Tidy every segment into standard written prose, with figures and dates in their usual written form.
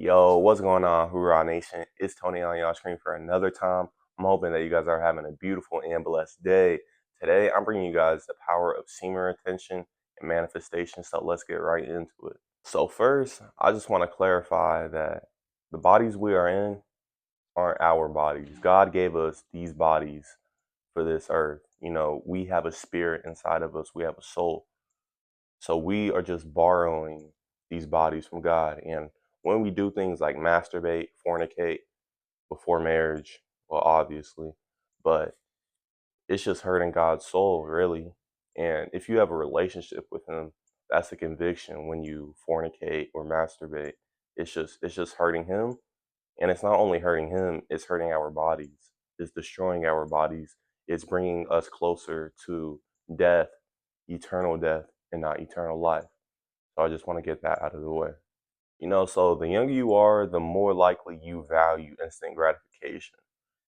Yo, what's going on, Hoorah Nation? It's Tony on y'all screen for another time. I'm hoping that you guys are having a beautiful and blessed day. Today, I'm bringing you guys the power of semen retention and manifestation, so let's get right into it. So first, I just want to clarify that the bodies we are in aren't our bodies. God gave us these bodies for this earth. We have a spirit inside of us. We have a soul. So we are just borrowing these bodies from God. And when we do things like masturbate, fornicate before marriage, well, obviously, but it's just hurting God's soul, really. And if you have a relationship with Him, that's a conviction. When you fornicate or masturbate, it's just hurting Him, and it's not only hurting Him; it's hurting our bodies. It's destroying our bodies. It's bringing us closer to death, eternal death, and not eternal life. So I just want to get that out of the way. So the younger you are, the more likely you value instant gratification.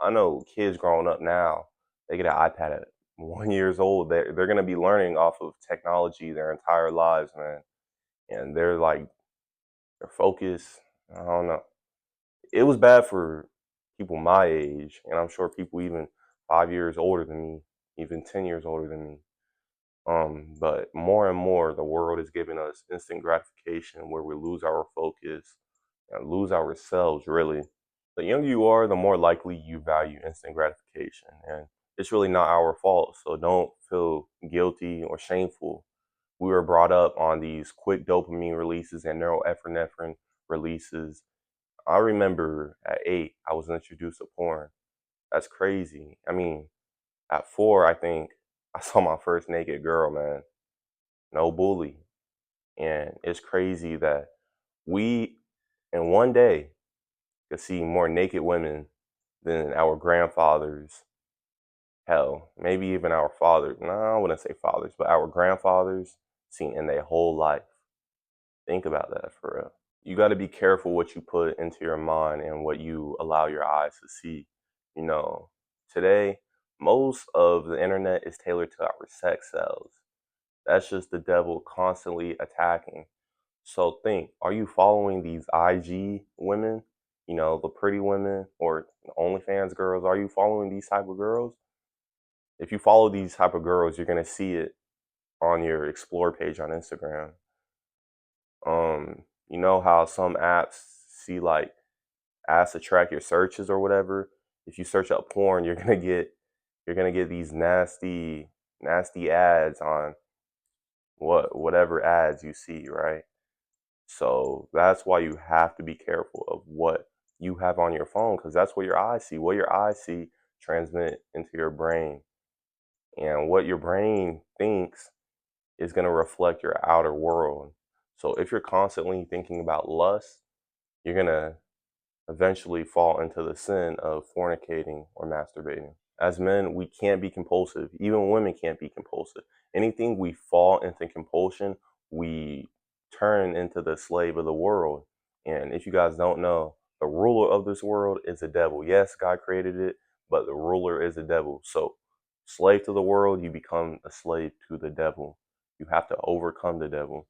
I know kids growing up now, they get an iPad at 1 years old. They're gonna be learning off of technology their entire lives, man. And they're like their focus. I don't know. It was bad for people my age, and I'm sure people even 5 years older than me, even 10 years older than me. But more and more, the world is giving us instant gratification where we lose our focus and lose ourselves, really. The younger you are, the more likely you value instant gratification. And it's really not our fault. So don't feel guilty or shameful. We were brought up on these quick dopamine releases and neuroepinephrine releases. I remember at 8, I was introduced to porn. That's crazy. I mean, at 4, I think I saw my first naked girl, man. No bully. And it's crazy that we, in one day, could see more naked women than our grandfathers. Hell, maybe even our fathers. No, I wouldn't say fathers, but our grandfathers seen in their whole life. Think about that for real. You got to be careful what you put into your mind and what you allow your eyes to see. You know, Today, most of the internet is tailored to our sex cells. That's just the devil constantly attacking. So think, are you following these IG women, the pretty women or OnlyFans girls? Are you following these type of girls? If you follow these type of girls, you're gonna see it on your explore page on Instagram. You know how some apps see like ads to track your searches or whatever? If you search up porn, you're gonna get these nasty ads on whatever ads you see, right? So that's why you have to be careful of what you have on your phone, because that's what your eyes see. What your eyes see transmit into your brain, and what your brain thinks is going to reflect your outer world. So if you're constantly thinking about lust, you're going to eventually fall into the sin of fornicating or masturbating. As men, we can't be compulsive. Even women can't be compulsive. Anything we fall into compulsion, we turn into the slave of the world. And if you guys don't know, the ruler of this world is the devil. Yes, God created it, but the ruler is the devil. So, slave to the world, you become a slave to the devil. You have to overcome the devil.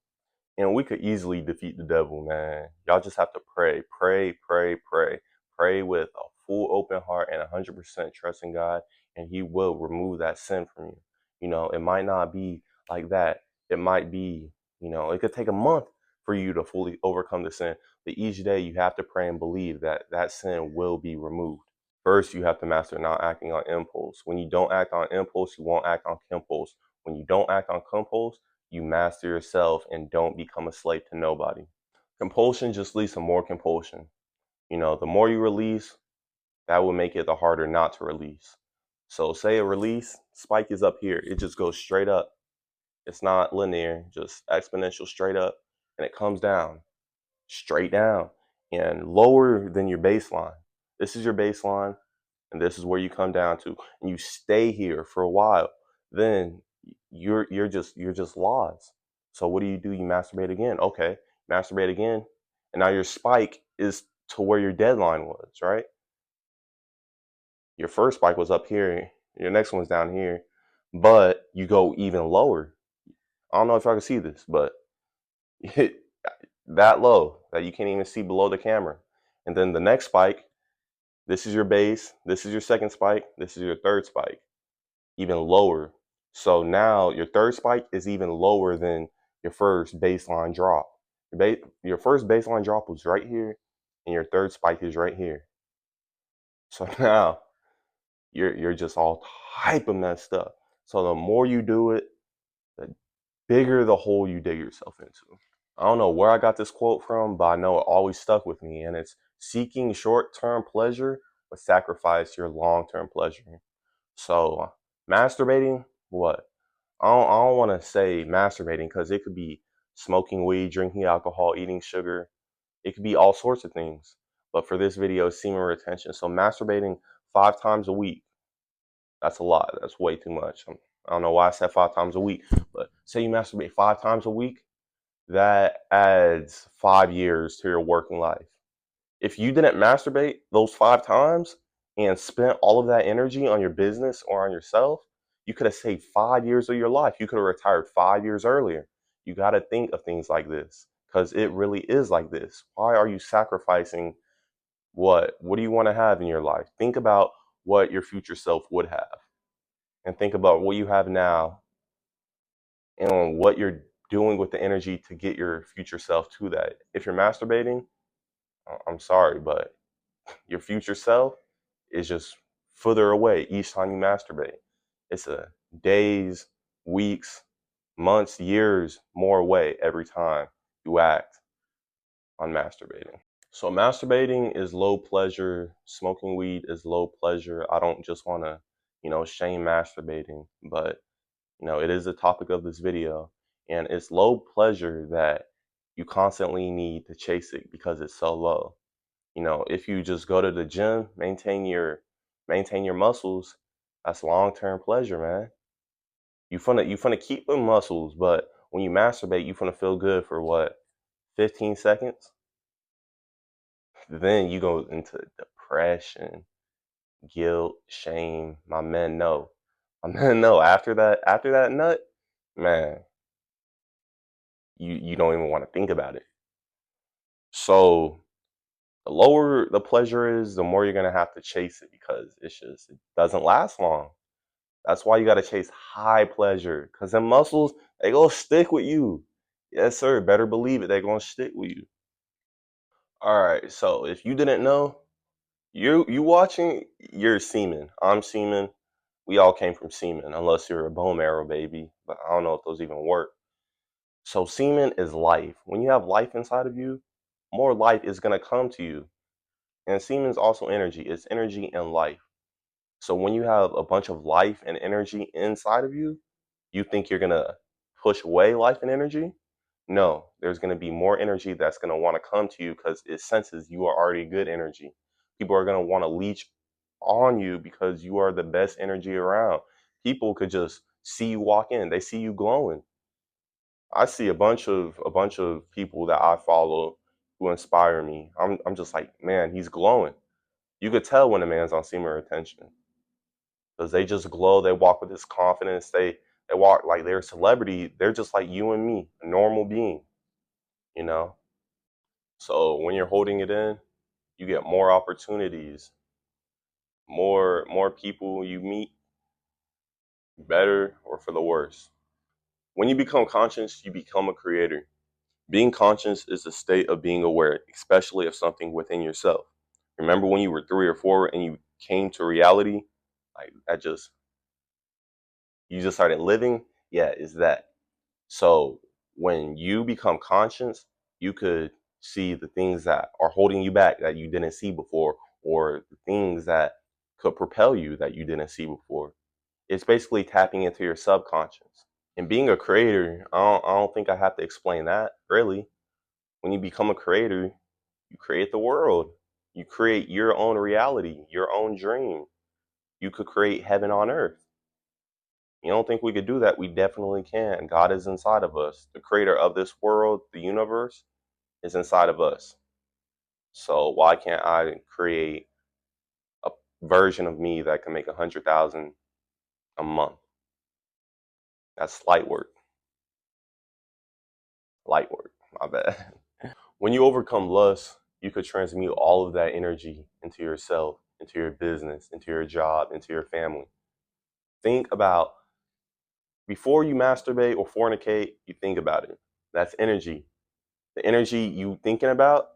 And we could easily defeat the devil, man. Y'all just have to pray, pray, pray, pray. Pray with a full open heart and 100% trust in God, and He will remove that sin from you. It might not be like that. It might be, it could take a month for you to fully overcome the sin. But each day you have to pray and believe that that sin will be removed. First, you have to master not acting on impulse. When you don't act on impulse, you won't act on compulse. When you don't act on compulse, you master yourself and don't become a slave to nobody. Compulsion just leads to more compulsion. The more you release, that will make it the harder not to release. So say a release spike is up here, it just goes straight up. It's not linear, just exponential straight up, and it comes down, straight down, and lower than your baseline. This is your baseline, and this is where you come down to, and you stay here for a while. Then you're just lost. So what do? You masturbate again. Okay, masturbate again, and now your spike is to where your deadline was, right? Your first spike was up here, your next one's down here, but you go even lower. I don't know if I can see this, but that low, that you can't even see below the camera. And then the next spike, this is your base, this is your second spike, this is your third spike, even lower. So now your third spike is even lower than your first baseline drop. Your first baseline drop was right here, and your third spike is right here. So now you're just all type of messed up. So the more you do it, the bigger the hole you dig yourself into. I don't know where I got this quote from, but I know it always stuck with me, and it's seeking short-term pleasure but sacrifice your long-term pleasure. So masturbating, what? I don't want to say masturbating because it could be smoking weed, drinking alcohol, eating sugar. It could be all sorts of things. But for this video, semen retention. So masturbating 5 times a week. That's a lot. That's way too much. I don't know why I said 5 times a week, but say you masturbate 5 times a week, that adds 5 years to your working life. If you didn't masturbate those 5 times and spent all of that energy on your business or on yourself, you could have saved 5 years of your life. You could have retired 5 years earlier. You got to think of things like this because it really is like this. Why are you sacrificing what? What do you want to have in your life? Think about what your future self would have and think about what you have now and what you're doing with the energy to get your future self to that. If you're masturbating, I'm sorry, but your future self is just further away each time you masturbate. It's a days, weeks, months, years more away every time you act on masturbating. So masturbating is low pleasure, smoking weed is low pleasure. I don't just want to, shame masturbating, but it is the topic of this video, and it's low pleasure that you constantly need to chase it because it's so low. If you just go to the gym, maintain your muscles, that's long-term pleasure, man. You finna keep the muscles, but when you masturbate, you finna feel good for what, 15 seconds? Then you go into depression, guilt, shame. My men know. My men know after that nut, man, you don't even want to think about it. So the lower the pleasure is, the more you're gonna have to chase it because it doesn't last long. That's why you gotta chase high pleasure, because them muscles, they gonna stick with you. Yes, sir. Better believe it, they gonna stick with you. Alright, so if you didn't know, you watching, you're semen. I'm semen. We all came from semen, unless you're a bone marrow baby. But I don't know if those even work. So semen is life. When you have life inside of you, more life is gonna come to you. And semen is also energy. It's energy and life. So when you have a bunch of life and energy inside of you, you think you're gonna push away life and energy? No, there's gonna be more energy that's gonna want to come to you because it senses you are already good energy. People are gonna want to leech on you because you are the best energy around. People could just see you walk in, they see you glowing. I see a bunch of people that I follow who inspire me. I'm just like, man, he's glowing. You could tell when a man's on semen retention because they just glow. They walk with this confidence. They walk like they're a celebrity. They're just like you and me, a normal being, you know. So when you're holding it in, you get more opportunities, more people you meet, better or for the worse. When you become conscious, you become a creator. Being conscious is a state of being aware, especially of something within yourself. Remember when you were 3 or 4 and you came to reality, like that just you just started living? Yeah, is that. So when you become conscious, you could see the things that are holding you back that you didn't see before, or the things that could propel you that you didn't see before. It's basically tapping into your subconscious. And being a creator, I don't think I have to explain that, really. When you become a creator, you create the world. You create your own reality, your own dream. You could create heaven on earth. You don't think we could do that? We definitely can. God is inside of us. The creator of this world, the universe, is inside of us. So why can't I create a version of me that can make 100,000 a month? That's light work. Light work. My bad. When you overcome lust, you could transmute all of that energy into yourself, into your business, into your job, into your family. Think about before you masturbate or fornicate, you think about it. That's energy. The energy you thinking about,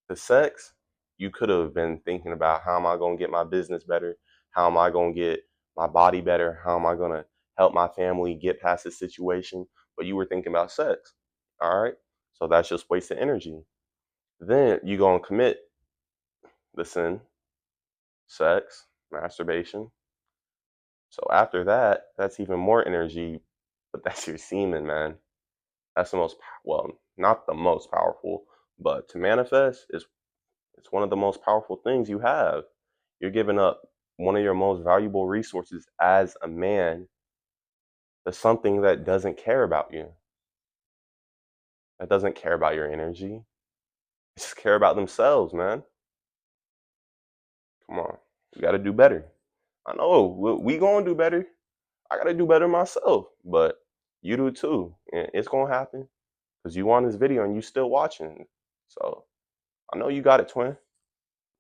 the sex, you could have been thinking about how am I going to get my business better? How am I going to get my body better? How am I going to help my family get past this situation? But you were thinking about sex. All right. So that's just wasted energy. Then you go and commit the sin, sex, masturbation. So after that, that's even more energy, but that's your semen, man. That's the most, well, not the most powerful, but to manifest is it's one of the most powerful things you have. You're giving up one of your most valuable resources as a man to something that doesn't care about you, that doesn't care about your energy. They just care about themselves, man. Come on. You got to do better. I know we going to do better. I got to do better myself, but you do too. And it's going to happen because you on this video and you still watching. So I know you got it, twin.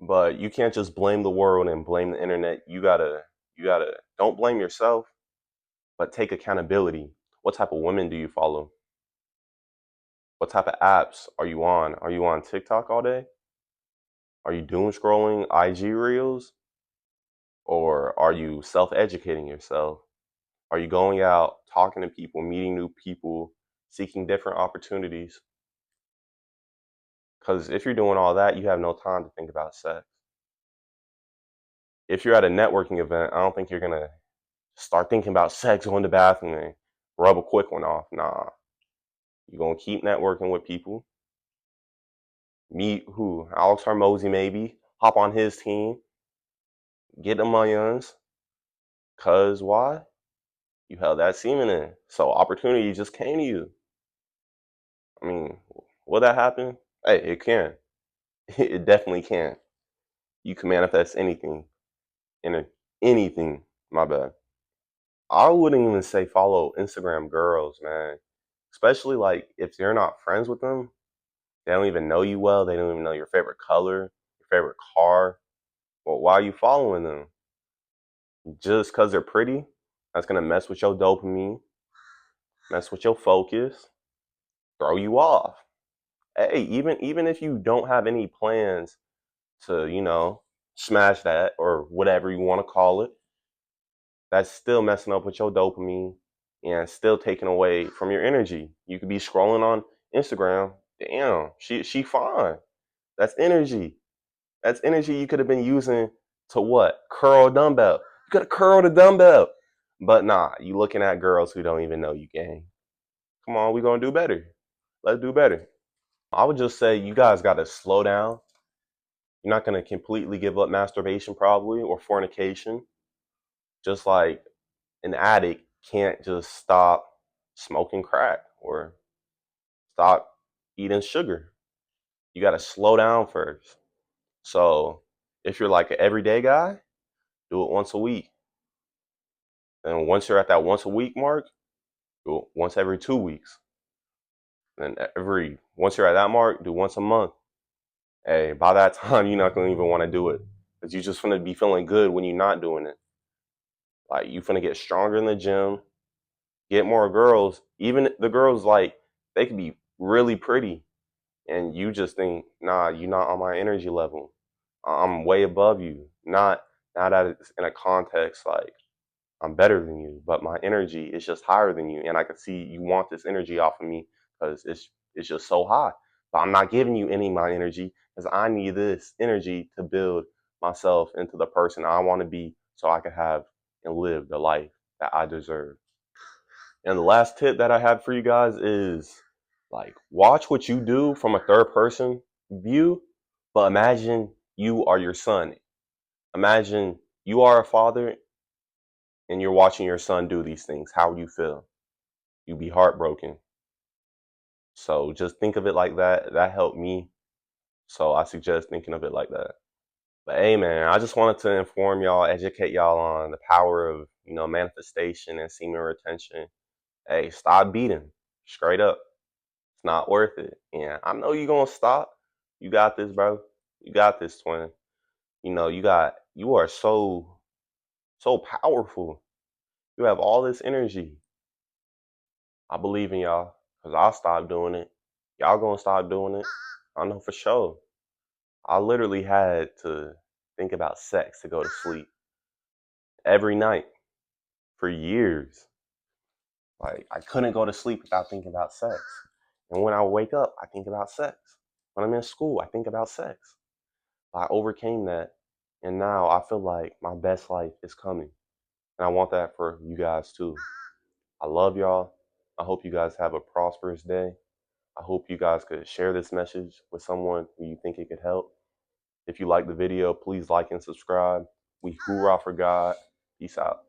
But you can't just blame the world and blame the internet. You gotta don't blame yourself, but take accountability. What type of women do you follow? What type of apps are you on? Are you on TikTok all day? Are you doom scrolling IG reels? Or are you self-educating yourself? Are you going out, talking to people, meeting new people, seeking different opportunities? Because if you're doing all that, you have no time to think about sex. If you're at a networking event, I don't think you're gonna start thinking about sex, go in the bathroom, and rub a quick one off. Nah, you're gonna keep networking with people. Meet who? Alex Hormozy maybe. Hop on his team. Get the millions. Cause why? You held that semen in. So opportunity just came to you. I mean, will that happen? Hey, it can. It definitely can. You can manifest anything. Anything. My bad. I wouldn't even say follow Instagram girls, man. Especially like if you're not friends with them, they don't even know you well. They don't even know your favorite color, your favorite car. Well, why are you following them? Just because they're pretty? That's going to mess with your dopamine, mess with your focus, throw you off. Hey, even if you don't have any plans to, smash that or whatever you want to call it, that's still messing up with your dopamine and still taking away from your energy. You could be scrolling on Instagram. Damn, she fine. That's energy. That's energy you could have been using to what? Curl a dumbbell. You could have curled a dumbbell. But nah, you looking at girls who don't even know you, gang. Come on, we gonna do better. Let's do better. I would just say you guys gotta slow down. You're not gonna completely give up masturbation probably or fornication. Just like an addict can't just stop smoking crack or stop eating sugar. You gotta slow down first. So if you're like an everyday guy, do it once a week. And once you're at that once a week mark, do it once every 2 weeks. And once you're at that mark, do once a month. Hey, by that time, you're not gonna even want to do it because you're just gonna be feeling good when you're not doing it. Like you're gonna get stronger in the gym, get more girls. Even the girls, like they could be really pretty, and you just think, nah, you're not on my energy level. I'm way above you. Not that it's in a context like I'm better than you, but my energy is just higher than you, and I can see you want this energy off of me because it's just so high. But I'm not giving you any of my energy because I need this energy to build myself into the person I want to be, so I can have and live the life that I deserve. And the last tip that I have for you guys is like watch what you do from a third person view, but imagine you are your son. Imagine you are a father and you're watching your son do these things. How would you feel? You'd be heartbroken. So just think of it like that. That helped me. So I suggest thinking of it like that. But hey man, I just wanted to inform y'all, educate y'all on the power of, manifestation and semen retention. Hey, stop beating. Straight up. not worth it. And I know you're gonna stop. You got this, bro. You got this, twin. You are so powerful. You have all this energy. I believe in y'all. Cause I'll stop doing it. Y'all gonna stop doing it. I know for sure. I literally had to think about sex to go to sleep every night for years. Like I couldn't go to sleep without thinking about sex. And when I wake up, I think about sex. When I'm in school, I think about sex. I overcame that, and now I feel like my best life is coming. And I want that for you guys too. I love y'all. I hope you guys have a prosperous day. I hope you guys could share this message with someone who you think it could help. If you like the video, please like and subscribe. We hoorah for God. Peace out.